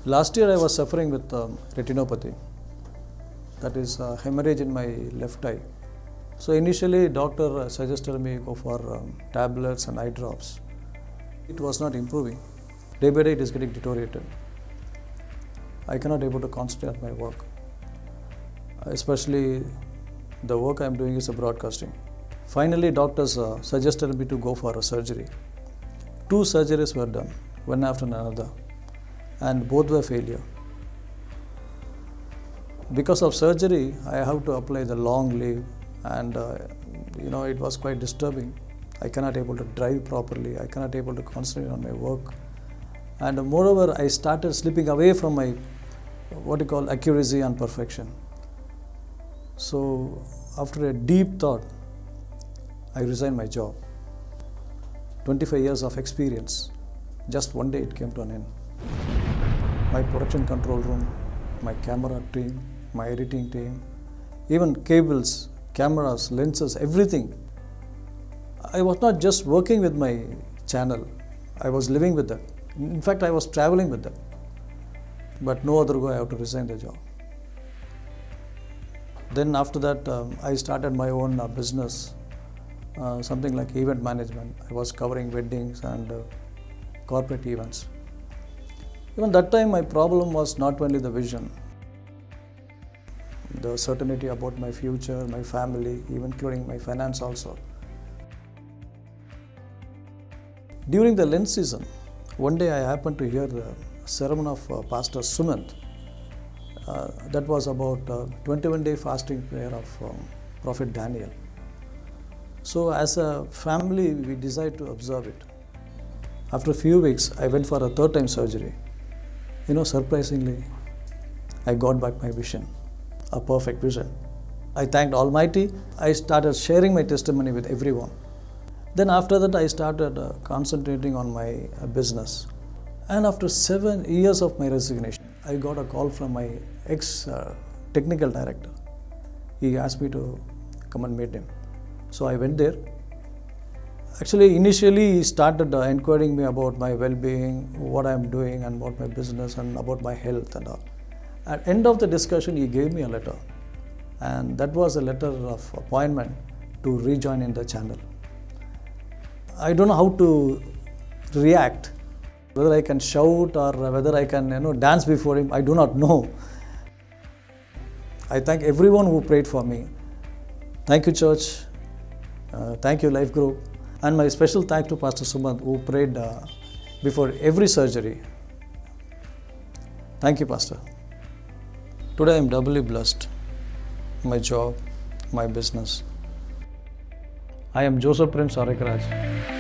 Last year I was suffering with retinopathy, that is hemorrhage in my left eye. So initially doctor suggested me go for tablets and eye drops. It was not improving. Day by day it is getting deteriorated. I cannot able to concentrate on my work. Especially the work I am doing is a broadcasting. Finally doctors suggested me to go for a surgery. 2 surgeries were done, one after another, and both were failure. Because of surgery, I have to apply the long leave, and it was quite disturbing. I cannot able to drive properly. I cannot able to concentrate on my work, and moreover, I started slipping away from my accuracy and perfection. So, after a deep thought, I resigned my job. 25 years of experience, just one day it came to an end. My production control room, my camera team, my editing team, even cables, cameras, lenses, everything. I was not just working with my channel, I was living with that. In fact, I was traveling with that. But no other go, I have to resign the job. Then after that, I started my own business, something like event management. I was covering weddings and corporate events. Even that time, my problem was not only the vision, the certainty about my future, my family, even including my finance also. During the Lent season, one day I happened to hear the sermon of Pastor Sumant. That was about 21-day fasting prayer of Prophet Daniel. So as a family, we decided to observe it. After a few weeks, I went for a 3rd time surgery. Surprisingly, I got back my vision, a perfect vision. I thanked Almighty. I started sharing my testimony with everyone. Then after that, I started concentrating on my business. And after 7 years of my resignation, I got a call from my ex-technical director. He asked me to come and meet him. So I went there. Actually, initially he started inquiring me about my well-being, what I am doing and about my business and about my health and all. At the end of the discussion, he gave me a letter. And that was a letter of appointment to rejoin in the channel. I don't know how to react, whether I can shout or whether I can dance before him, I do not know. I thank everyone who prayed for me. Thank you, church. Thank you, Life Group. And my special thanks to Pastor Sumant, who prayed before every surgery. Thank you, Pastor. Today I am doubly blessed. My job, my business. I am Joseph Prince Arekaraj.